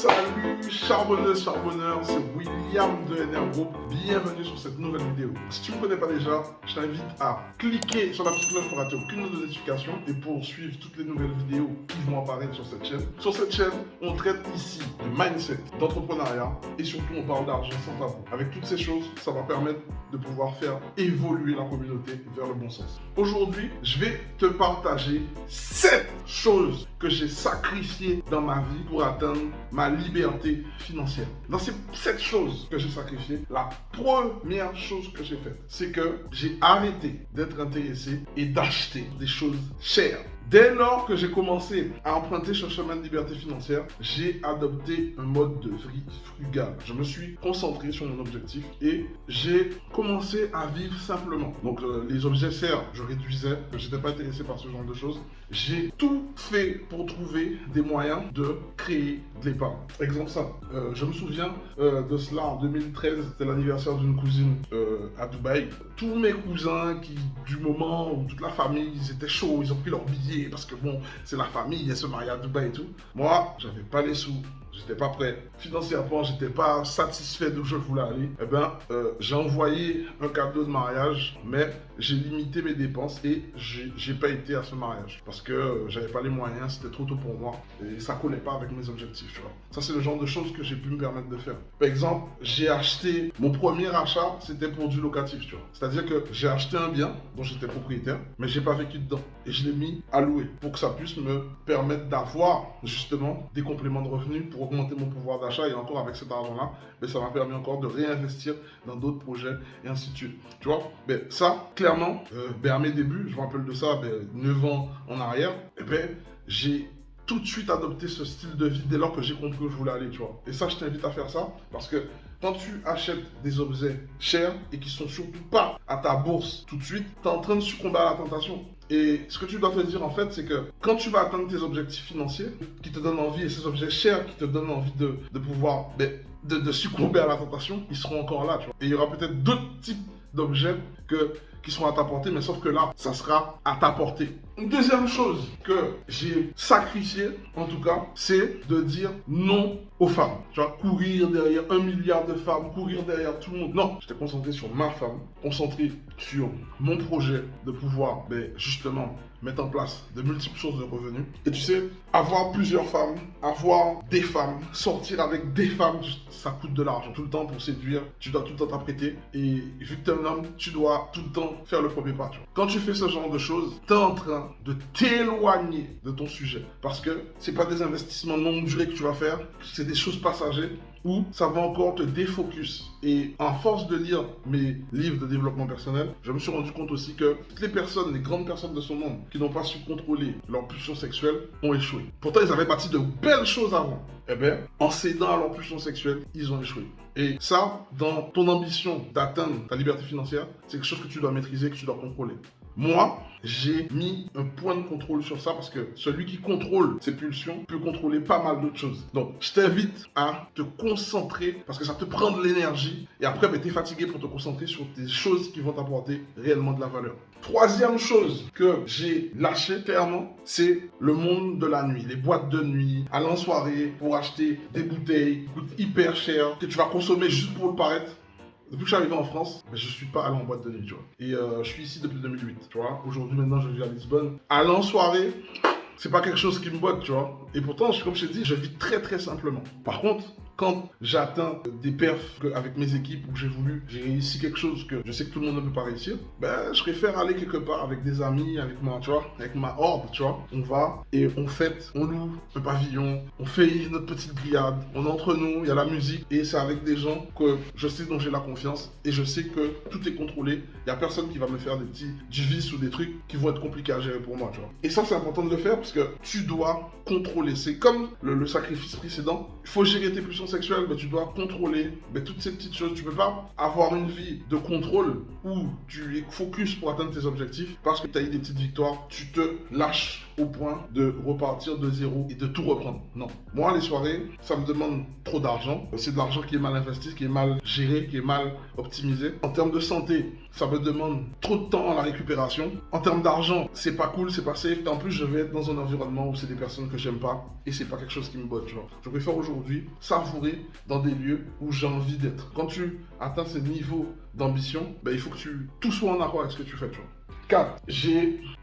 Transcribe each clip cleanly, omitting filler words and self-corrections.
Salut charbonneuses, charbonneurs, c'est William de NR Group. Bienvenue sur cette nouvelle vidéo. Si tu ne me connais pas déjà, je t'invite à cliquer sur la petite cloche pour rater aucune notification et pour suivre toutes les nouvelles vidéos qui vont apparaître sur cette chaîne. Sur cette chaîne, on traite ici de mindset, d'entrepreneuriat et surtout on parle d'argent sans tabou. Avec toutes ces choses, ça va permettre de pouvoir faire évoluer la communauté vers le bon sens. Aujourd'hui, je vais te partager 7 choses que j'ai sacrifiées dans ma vie pour atteindre ma liberté financière. Dans ces 7 choses que j'ai sacrifiées, la première chose que j'ai faite, c'est que j'ai arrêté d'être intéressé et d'acheter des choses chères. Dès lors que j'ai commencé à emprunter ce chemin de liberté financière, j'ai adopté un mode de vie frugal. Je me suis concentré sur mon objectif et j'ai commencé à vivre simplement. Donc les objets chers, je réduisais, je n'étais pas intéressé par ce genre de choses. J'ai tout fait pour trouver des moyens de créer de l'épargne. Exemple simple, je me souviens de cela en 2013, c'était l'anniversaire d'une cousine à Dubaï. Tous mes cousins du moment où toute la famille, ils étaient chauds, ils ont pris leur billet parce que bon, c'est la famille, elle se marie à Dubaï et tout. Moi, j'avais pas les sous, j'étais pas prêt. Financièrement, j'étais pas satisfait d'où je voulais aller. Eh bien, j'ai envoyé un cadeau de mariage, mais j'ai limité mes dépenses et j'ai pas été à ce mariage parce que j'avais pas les moyens, c'était trop tôt pour moi et ça collait pas avec mes objectifs, tu vois. Ça, c'est le genre de choses que j'ai pu me permettre de faire. Par exemple, j'ai acheté, mon premier achat, c'était pour du locatif, tu vois. C'est-à-dire que j'ai acheté un bien dont j'étais propriétaire, mais j'ai pas vécu dedans et je l'ai mis à louer pour que ça puisse me permettre d'avoir justement des compléments de revenus pour augmenter mon pouvoir d'achat et encore avec cet argent-là, mais ça m'a permis encore de réinvestir dans d'autres projets et ainsi de suite. Tu vois, ça, clairement, à mes débuts, je me rappelle de ça, 9 ans en arrière, j'ai tout de suite adopté ce style de vie dès lors que j'ai compris où je voulais aller, tu vois. Et ça, je t'invite à faire ça parce que quand tu achètes des objets chers et qui sont surtout pas à ta bourse tout de suite, tu es en train de succomber à la tentation. Et ce que tu dois te dire en fait, c'est que quand tu vas atteindre tes objectifs financiers qui te donnent envie et ces objets chers qui te donnent envie de pouvoir de succomber à la tentation, ils seront encore là, tu vois. Et il y aura peut-être d'autres types d'objets qui sont à ta portée, mais sauf que là, ça sera à ta portée. Une deuxième chose que j'ai sacrifiée, en tout cas, c'est de dire non aux femmes. Tu vois, courir derrière 1 milliard de femmes, courir derrière tout le monde. Non, j'étais concentré sur ma femme, concentré sur mon projet de pouvoir, justement, mettre en place de multiples sources de revenus. Et tu sais, avoir plusieurs femmes, avoir des femmes, sortir avec des femmes, ça coûte de l'argent. Tout le temps pour séduire, tu dois tout le temps t'apprêter. Et vu que tu es un homme, tu dois tout le temps faire le premier pas. Tu vois. Quand tu fais ce genre de choses, tu es en train de t'éloigner de ton sujet. Parce que c'est pas des investissements longue durée que tu vas faire, c'est des choses passagères où ça va encore te défocus. Et en force de lire mes livres de développement personnel, je me suis rendu compte aussi que toutes les personnes, les grandes personnes de ce monde qui n'ont pas su contrôler leur pulsion sexuelle ont échoué. Pourtant, ils avaient bâti de belles choses avant. En cédant à leur pulsion sexuelle, ils ont échoué. Et ça, dans ton ambition d'atteindre ta liberté financière, c'est quelque chose que tu dois maîtriser, que tu dois contrôler. Moi, j'ai mis un point de contrôle sur ça parce que celui qui contrôle ses pulsions peut contrôler pas mal d'autres choses. Donc, je t'invite à te concentrer parce que ça te prend de l'énergie et après, tu es fatigué pour te concentrer sur des choses qui vont t'apporter réellement de la valeur. Troisième chose que j'ai lâché clairement, c'est le monde de la nuit, les boîtes de nuit, aller en soirée pour acheter des bouteilles qui coûtent hyper cher, que tu vas consommer juste pour le paraître. Depuis que je suis arrivé en France, je suis pas allé en boîte de nuit, tu vois. Et je suis ici depuis 2008, tu vois. Aujourd'hui, maintenant, je vis à Lisbonne. Aller en soirée, c'est pas quelque chose qui me botte, tu vois. Et pourtant, comme je t'ai dit, je vis très très simplement. Par contre, quand j'atteins des perfs avec mes équipes où j'ai réussi quelque chose que je sais que tout le monde ne peut pas réussir, je préfère aller quelque part avec des amis, avec ma horde, tu vois. On va et on fête, on loue un pavillon, on fait notre petite grillade, on est entre nous, il y a la musique et c'est avec des gens que je sais dont j'ai la confiance et je sais que tout est contrôlé. Il n'y a personne qui va me faire du vice ou des trucs qui vont être compliqués à gérer pour moi, tu vois. Et ça, c'est important de le faire parce que tu dois contrôler. C'est comme le sacrifice précédent. Il faut gérer tes pulsions sexuelles, tu dois contrôler toutes ces petites choses. Tu peux pas avoir une vie de contrôle où tu es focus pour atteindre tes objectifs parce que tu as eu des petites victoires. Tu te lâches au point de repartir de zéro et de tout reprendre. Non. Moi, les soirées, ça me demande trop d'argent. C'est de l'argent qui est mal investi, qui est mal géré, qui est mal optimisé. En termes de santé, ça me demande trop de temps à la récupération. En termes d'argent, c'est pas cool, c'est pas safe. Et en plus, je vais être dans un environnement où c'est des personnes que j'aime pas et c'est pas quelque chose qui me botte. Genre, je préfère aujourd'hui savourer dans des lieux où j'ai envie d'être. Quand tu atteins ce niveau d'ambition, ben, il faut que tout soit en accord avec ce que tu fais. Tu vois. 4.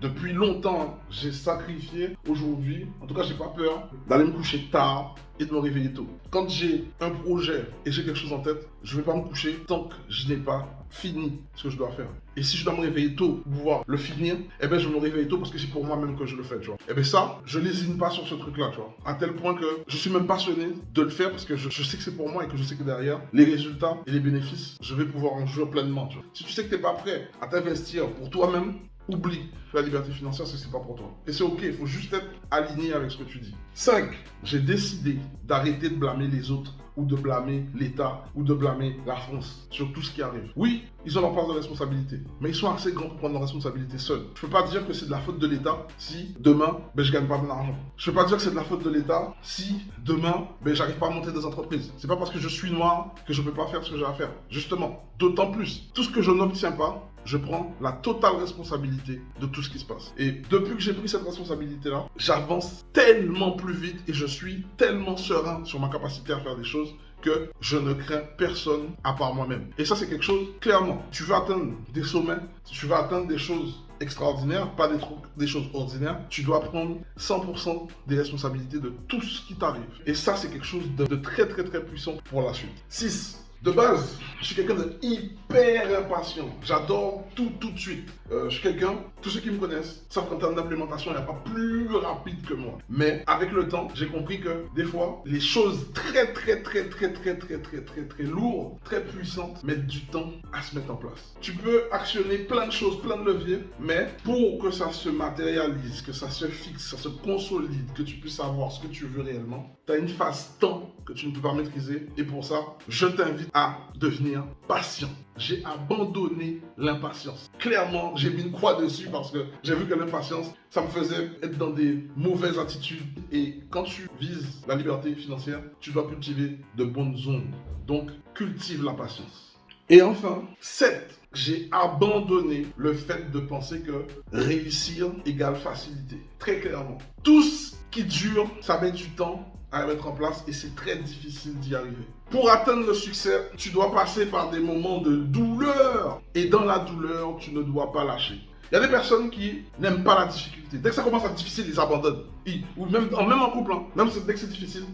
Depuis longtemps, j'ai sacrifié aujourd'hui, en tout cas, j'ai pas peur d'aller me coucher tard et de me réveiller tôt. Quand j'ai un projet et j'ai quelque chose en tête, je vais pas me coucher tant que je n'ai pas fini ce que je dois faire. Et si je dois me réveiller tôt pour pouvoir le finir, eh ben je me réveille tôt parce que c'est pour moi-même que je le fais, tu vois. Eh ben ça, je lésine pas sur ce truc-là, tu vois. À tel point que je suis même passionné de le faire parce que je sais que c'est pour moi et que je sais que derrière, les résultats et les bénéfices, je vais pouvoir en jouer pleinement, tu vois. Si tu sais que t'es pas prêt à t'investir pour toi-même, oublie la liberté financière, c'est pas pour toi. Et c'est ok, il faut juste être aligné avec ce que tu dis. 5. J'ai décidé d'arrêter de blâmer les autres ou de blâmer l'État ou de blâmer la France sur tout ce qui arrive. Oui, ils ont leur part de responsabilité, mais ils sont assez grands pour prendre leurs responsabilités seuls. Je ne peux pas dire que c'est de la faute de l'État si demain, je gagne pas mon argent. Je ne peux pas dire que c'est de la faute de l'État si demain, j'arrive pas à monter des entreprises. C'est pas parce que je suis noir que je peux pas faire ce que j'ai à faire. Justement, d'autant plus, tout ce que je n'obtiens pas, je prends la totale responsabilité de tout ce qui se passe. Et depuis que j'ai pris cette responsabilité-là, j'avance tellement plus vite et je suis tellement serein sur ma capacité à faire des choses que je ne crains personne à part moi-même. Et ça, c'est quelque chose, clairement, tu veux atteindre des sommets, tu veux atteindre des choses extraordinaires, pas des choses ordinaires, tu dois prendre 100% des responsabilités de tout ce qui t'arrive. Et ça, c'est quelque chose de très, très, très puissant pour la suite. 6. De base, je suis quelqu'un de hyper impatient. J'adore tout de suite. Je suis quelqu'un, tous ceux qui me connaissent, savent qu'en termes d'implémentation, il n'y a pas plus rapide que moi. Mais avec le temps, j'ai compris que des fois, les choses très lourdes, très puissantes, mettent du temps à se mettre en place. Tu peux actionner plein de choses, plein de leviers, mais pour que ça se matérialise, que ça se fixe, ça se consolide, que tu puisses savoir ce que tu veux réellement, tu as une phase temps que tu ne peux pas maîtriser. Et pour ça, je t'invite à devenir patient. J'ai abandonné l'impatience. Clairement, j'ai mis une croix dessus parce que j'ai vu que l'impatience, ça me faisait être dans des mauvaises attitudes. Et quand tu vises la liberté financière, tu dois cultiver de bonnes zones. Donc, cultive la patience. Et enfin, 7. J'ai abandonné le fait de penser que réussir égale facilité. Très clairement. Tout ce qui dure, ça met du temps à mettre en place et c'est très difficile d'y arriver. Pour atteindre le succès, tu dois passer par des moments de douleur. Et dans la douleur, tu ne dois pas lâcher. Il y a des personnes qui n'aiment pas la difficulté. Dès que ça commence à être difficile, ils abandonnent. Ou même en couple, hein, même dès que c'est difficile,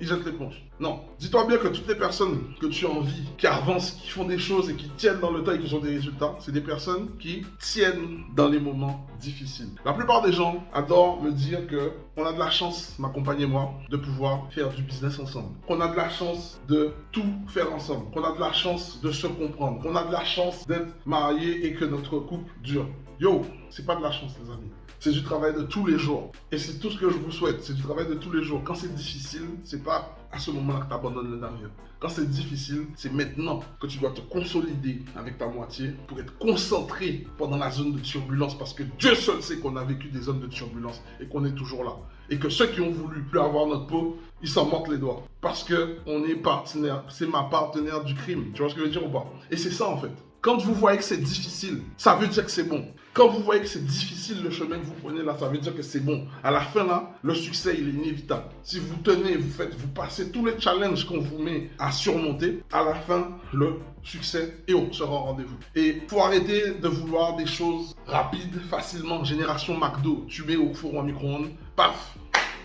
ils jettent l'éponge. Non. Dis-toi bien que toutes les personnes que tu as envie, qui avancent, qui font des choses et qui tiennent dans le temps et qui ont des résultats, c'est des personnes qui tiennent dans les moments difficiles. La plupart des gens adorent me dire que on a de la chance, ma compagne et moi, de pouvoir faire du business ensemble. Qu'on a de la chance de tout faire ensemble. Qu'on a de la chance de se comprendre. Qu'on a de la chance d'être mariés et que notre couple dure. Yo, c'est pas de la chance, les amis. C'est du travail de tous les jours. Et c'est tout ce que je vous souhaite. C'est du travail de tous les jours. Quand c'est difficile, c'est pas à ce moment-là que tu abandonnes le navire. Quand c'est difficile, c'est maintenant que tu dois te consolider avec ta moitié pour être concentré pendant la zone de turbulence. Parce que Dieu seul sait qu'on a vécu des zones de turbulence et qu'on est toujours là. Et que ceux qui ont voulu plus avoir notre peau, ils s'en mordent les doigts. Parce qu'on est partenaire. C'est ma partenaire du crime. Tu vois ce que je veux dire ou pas? Et c'est ça en fait. Quand vous voyez que c'est difficile, ça veut dire que c'est bon. Quand vous voyez que c'est difficile le chemin que vous prenez là, ça veut dire que c'est bon. À la fin là, le succès il est inévitable. Si vous tenez, vous passez tous les challenges qu'on vous met à surmonter, à la fin, le succès sera au rendez-vous. Et faut arrêter de vouloir des choses rapides, facilement. Génération McDo, tu mets au four ou au micro-ondes, paf,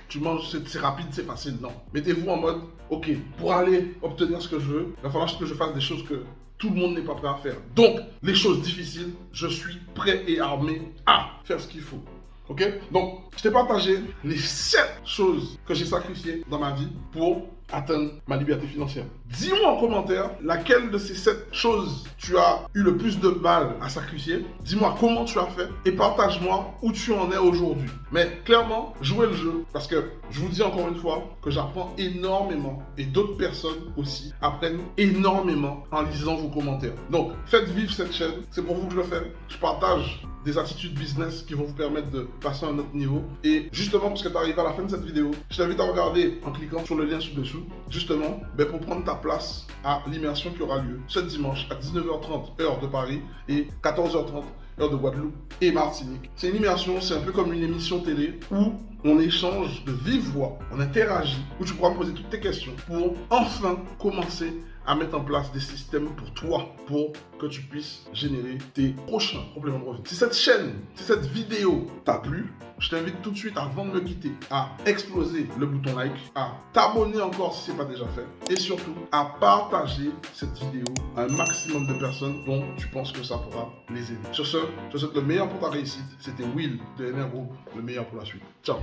tu manges, c'est rapide, c'est facile. Non. Mettez-vous en mode, ok, pour aller obtenir ce que je veux, il va falloir que je fasse des choses que tout le monde n'est pas prêt à faire. Donc, les choses difficiles, je suis prêt et armé à faire ce qu'il faut. Ok? Donc, je t'ai partagé les 7 choses que j'ai sacrifiées dans ma vie pour atteindre ma liberté financière. Dis-moi en commentaire laquelle de ces 7 choses tu as eu le plus de mal à sacrifier. Dis-moi comment tu as fait et partage-moi où tu en es aujourd'hui. Mais clairement, jouez le jeu parce que je vous dis encore une fois que j'apprends énormément et d'autres personnes aussi apprennent énormément en lisant vos commentaires. Donc, faites vivre cette chaîne. C'est pour vous que je le fais. Je partage des attitudes business qui vont vous permettre de passer à un autre niveau. Et justement, parce que tu arrives à la fin de cette vidéo, je t'invite à regarder en cliquant sur le lien ci-dessous, justement, pour prendre ta place à l'immersion qui aura lieu ce dimanche à 19h30 heure de Paris et 14h30 heure de Guadeloupe et Martinique. C'est une immersion, c'est un peu comme une émission télé où on échange de vive voix, on interagit, où tu pourras me poser toutes tes questions pour enfin commencer à mettre en place des systèmes pour toi, pour que tu puisses générer tes prochains compléments de revenus. Si cette chaîne, si cette vidéo t'a plu, je t'invite tout de suite, avant de me quitter, à exploser le bouton like, à t'abonner encore si ce n'est pas déjà fait, et surtout à partager cette vidéo à un maximum de personnes dont tu penses que ça pourra les aider. Sur ce, je te souhaite le meilleur pour ta réussite. C'était Will de NR Group, le meilleur pour la suite. Ciao.